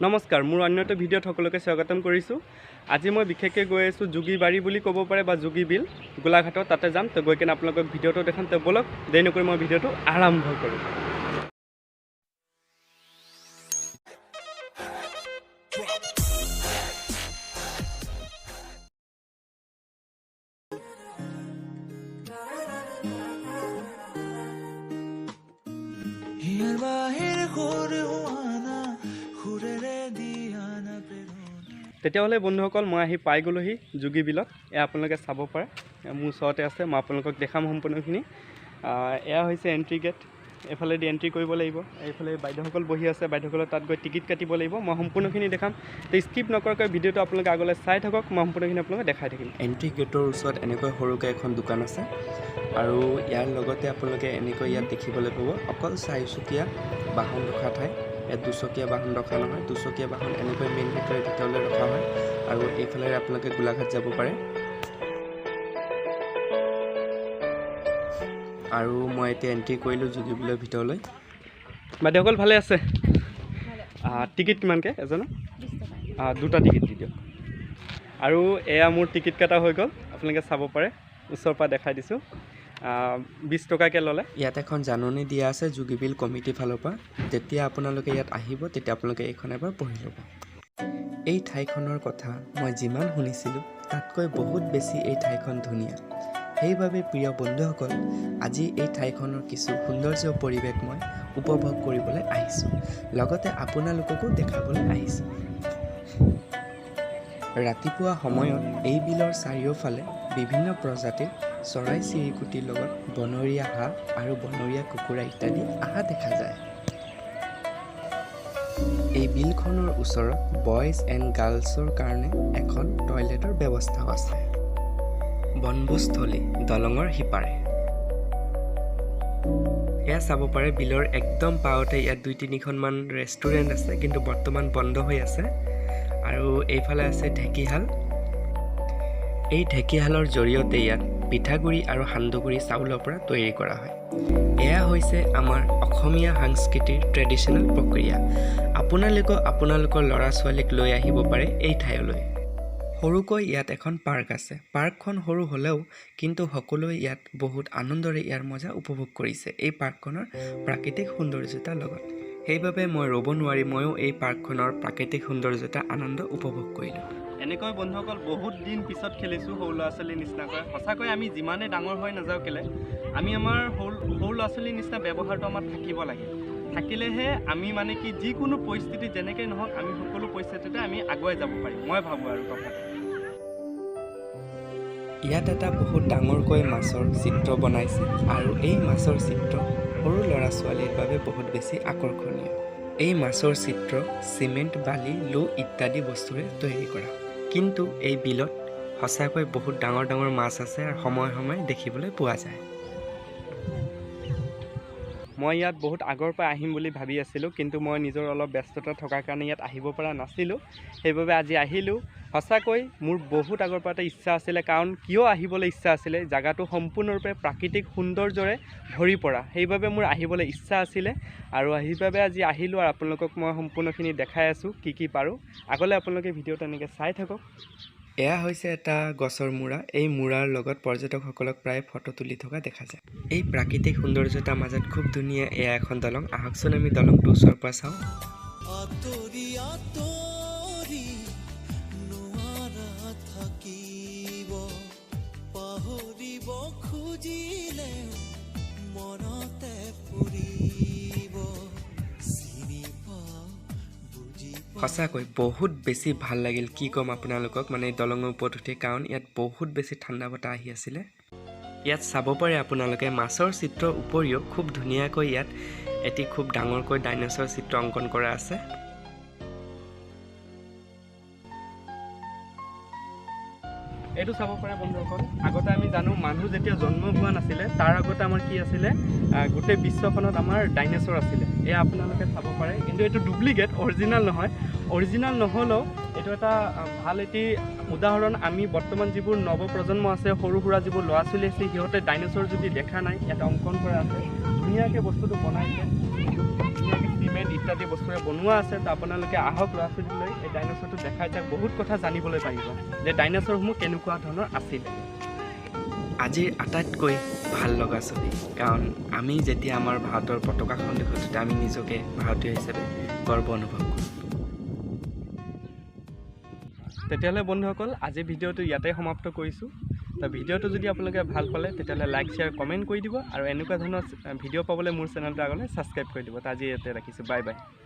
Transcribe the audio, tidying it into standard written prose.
নমস্কাৰ, মোৰ অন্য এটা ভিডিঅ'ত সকলোকে স্বাগতম কৰিছোঁ। আজি মই বিশেষকৈ গৈ আছোঁ জুগিবাৰী বুলি ক'ব পাৰে বা জুগিবিল গোলাঘাটত, তাতে যাম। তো গৈ কিনে আপোনালোকক ভিডিঅ'টো দেখাম। তো বলক দেৰি নকৰি মই ভিডিঅ'টো আৰম্ভ কৰোঁ। তেতিয়াহ'লে বন্ধুসকল, মই আহি পাই গ'লোহি জুগিবিলত। এয়া আপোনালোকে চাব পাৰে, মোৰ ওচৰতে আছে। মই আপোনালোকক দেখাম সম্পূৰ্ণখিনি। এয়া হৈছে এণ্ট্ৰি গেট। এইফালেদি এণ্ট্ৰি কৰিব লাগিব। এইফালে বাইদেউসকল বহি আছে, বাইদেউসকলৰ তাত গৈ টিকেট কাটিব লাগিব। মই সম্পূৰ্ণখিনি দেখাম। তো স্কিপ নকৰাকৈ ভিডিঅ'টো আপোনালোকে আগলৈ চাই থাকক। মই সম্পূৰ্ণখিনি আপোনালোকে দেখাই থাকিম। এণ্ট্ৰি গেটৰ ওচৰত এনেকৈ সৰুকৈ এখন দোকান আছে, আৰু ইয়াৰ লগতে আপোনালোকে এনেকৈ ইয়াত দেখিবলৈ পাব অকল চাৰিচকীয়া বাহন ৰখা ঠাই। ইয়াত দুচকীয়া বাহন ৰখা নহয়, দুচকীয়া বাহন এনেকৈ মেইন গেটৰ ভিতৰলৈ ৰখা হয়। আৰু এইফালে আপোনালোকে গোলাঘাট যাব পাৰে। আৰু মই এতিয়া এণ্ট্ৰি কৰিলোঁ জুগিবিলৰ ভিতৰলৈ। বাইদেউসকল ভালে আছে? টিকেট কিমানকৈ এজনৰ? 20 টকা। দুটা টিকেট দি দিয়ক। আৰু এয়া মোৰ টিকেট কটা হৈ গ'ল, আপোনালোকে চাব পাৰে। ওচৰৰ পৰা দেখাই দিছোঁ। 20 টকাকৈ ল'লে। ইয়াত এখন জাননী দিয়া আছে জুগিবিল কমিটিৰ ফালৰ পৰা। যেতিয়া আপোনালোকে ইয়াত আহিব, তেতিয়া আপোনালোকে এইখন এবাৰ পঢ়ি ল'ব। এই ঠাইখনৰ কথা মই যিমান শুনিছিলোঁ, তাতকৈ বহুত বেছি এই ঠাইখন ধুনীয়া। সেইবাবে প্ৰিয় বন্ধুসকল, আজি এই ঠাইখনৰ কিছু সৌন্দৰ্য পৰিৱেশ মই উপভোগ কৰিবলৈ আহিছোঁ, লগতে আপোনালোককো দেখাবলৈ আহিছোঁ। ৰাতিপুৱা সময়ত এই বিলৰ চাৰিওফালে বিভিন্ন প্ৰজাতিৰ চৰাই চিৰিকটিৰ লগত বনৰীয়া হাঁহ আৰু বনৰীয়া কুকুৰা ইত্যাদি অহা দেখা যায়। এই বিলখনৰ ওচৰত বয়জ এণ্ড গাৰ্লছৰ কাৰণে এখন টয়লেটৰ ব্যৱস্থাও আছে। বনভোজস্থলী দলঙৰ সিপাৰে। এয়া চাব পাৰে, বিলৰ একদম পাওঁতে ইয়াত 2-3খনমান ৰেষ্টুৰেণ্ট আছে, কিন্তু বৰ্তমান বন্ধ হৈ আছে। আৰু এইফালে আছে ঢেঁকীশাল। এই ঢেঁকীশালৰ জৰিয়তে ইয়াত পিঠাগুড়ি আৰু সান্দহগুড়ি চাউলৰ পৰা তৈয়াৰী কৰা হয়। এয়া হৈছে আমাৰ অসমীয়া সংস্কৃতিৰ ট্ৰেডিশ্যনেল প্ৰক্ৰিয়া। আপোনালোকৰ ল'ৰা ছোৱালীক লৈ আহিব পাৰে এই ঠাইলৈ। সৰুকৈ ইয়াত এখন পাৰ্ক আছে। পাৰ্কখন সৰু হ'লেও কিন্তু সকলোৱে ইয়াত বহুত আনন্দৰে ইয়াৰ মজা উপভোগ কৰিছে এই পাৰ্কখনৰ প্ৰাকৃতিক সৌন্দৰ্যতাৰ লগত। সেইবাবে মই ৰ'ব নোৱাৰি ময়ো এই পাৰ্কখনৰ প্ৰাকৃতিক সৌন্দৰ্যতা আনন্দ উপভোগ কৰিলোঁ। এনেকৈ বন্ধুসকল বহুত দিন পিছত খেলিছোঁ সৰু ল'ৰা ছোৱালীৰ নিচিনাকৈ। সঁচাকৈ আমি যিমানেই ডাঙৰ হৈ নাযাওঁ কেলৈ, আমি আমাৰ সৰু ল'ৰা ছোৱালীৰ নিচিনা ব্যৱহাৰটো আমাৰ থাকিব লাগে। থাকিলেহে আমি মানে কি যিকোনো পৰিস্থিতি যেনেকৈ নহওক, আমি সকলো পৰিস্থিতিতে আমি আগুৱাই যাব পাৰিম, মই ভাবোঁ আৰু কথাটো। ইয়াত এটা বহুত ডাঙৰকৈ মাছৰ চিত্ৰ বনাইছে, আৰু এই মাছৰ চিত্ৰ সৰু ল'ৰা ছোৱালীৰ বাবে বহুত বেছি আকৰ্ষণীয়। এই মাছৰ চিত্ৰ চিমেণ্ট, বালি, লো ইত্যাদি বস্তুৰে তৈয়াৰী কৰা। কিন্তু এই বিলত সঁচাকৈ বহুত ডাঙৰ ডাঙৰ মাছ আছে, আৰু সময়ে সময়ে দেখিবলৈ পোৱা যায়। মই ইয়াত বহুত আগৰ পৰা আহিম বুলি ভাবি আছিলোঁ, কিন্তু মই নিজৰ অলপ ব্যস্ততা থকাৰ কাৰণে ইয়াত আহিব পৰা নাছিলোঁ। সেইবাবে আজি আহিলোঁ। সঁচাকৈ মোৰ বহুত আগৰ পৰা এটা ইচ্ছা আছিলে। কাৰণ কিয় আহিবলৈ ইচ্ছা আছিলে, জেগাটো সম্পূৰ্ণৰূপে প্ৰাকৃতিক সৌন্দৰ্যৰে ভৰি পৰা। সেইবাবে মোৰ আহিবলৈ ইচ্ছা আছিলে, আৰু সেইবাবে আজি আহিলোঁ। আৰু আপোনালোকক মই সম্পূৰ্ণখিনি দেখাই আছোঁ কি কি পাৰোঁ। আগলৈ আপোনালোকে ভিডিঅ'টো এনেকৈ চাই থাকক। এয়া হৈছে এটা গছৰ মূৰা। এই মূৰাৰ লগত পৰ্যটকসকলক প্ৰায় ফটো তুলি থকা দেখা যায়। এই প্ৰাকৃতিক সৌন্দৰ্যতাৰ মাজত খুব ধুনীয়া এয়া এখন দলং। আহকচোন আমি দলংটো ওচৰৰ পৰা চাওঁ। সঁচাকৈ বহুত বেছি ভাল লাগিল, কি ক'ম আপোনালোকক, মানে দলঙৰ ওপৰত উঠি। কাৰণ ইয়াত বহুত বেছি ঠাণ্ডা বতাহ আহি আছিলে। ইয়াত চাব পাৰে আপোনালোকে মাছৰ চিত্ৰৰ উপৰিও খুব ধুনীয়াকৈ ইয়াত এটি খুব ডাঙৰকৈ ডাইনছৰ চিত্ৰ অংকন কৰা আছে। এইটো চাব পাৰে বন্ধুসকল, আগতে আমি জানো মানুহ যেতিয়া জন্ম হোৱা নাছিলে, তাৰ আগতে আমাৰ কি আছিলে, গোটেই বিশ্বখনত আমাৰ ডাইনছৰ আছিলে। এয়া আপোনালোকে চাব পাৰে, কিন্তু এইটো ডুপ্লিকেট, অৰিজিনেল নহয়। অৰিজিনেল নহ'লেও এইটো এটা ভাল এটি উদাহৰণ আমি বৰ্তমান যিবোৰ নৱপ্ৰজন্ম আছে সৰু সুৰা যিবোৰ ল'ৰা ছোৱালী আছে সিহঁতে ডাইন'ছৰ যদি দেখা নাই এটা অংকন কৰা আছে ধুনীয়াকৈ বস্তুটো বনাইছে ধুনীয়াকৈ চিমেণ্ট ইত্যাদি বস্তুৰে বনোৱা আছে তো আপোনালোকে আহক ল'ৰা ছোৱালীলৈ এই ডাইন'ছৰটো দেখাই যাওক বহুত কথা জানিবলৈ পাৰিব যে ডাইন'ছৰসমূহ কেনেকুৱা ধৰণৰ আছিল আজিৰ আটাইতকৈ ভাল লগা ছবি কাৰণ আমি যেতিয়া আমাৰ ভাৰতৰ পতাকাখন দেখোঁ তেতিয়া আমি নিজকে ভাৰতীয় হিচাপে গৰ্ব অনুভৱ কৰোঁ তেতিয়াহ'লে বন্ধুসকল আজিৰ ভিডিঅ'টো ইয়াতে সমাপ্ত কৰিছোঁ তো ভিডিঅ'টো যদি আপোনালোকে ভাল পালে তেতিয়াহ'লে লাইক শ্বেয়াৰ কমেণ্ট কৰি দিব আৰু এনেকুৱা ধৰণৰ ভিডিঅ' পাবলৈ মোৰ চেনেলটো আগলৈ ছাবস্ক্ৰাইব কৰি দিব তো আজি ইয়াতে ৰাখিছোঁ বাই বাই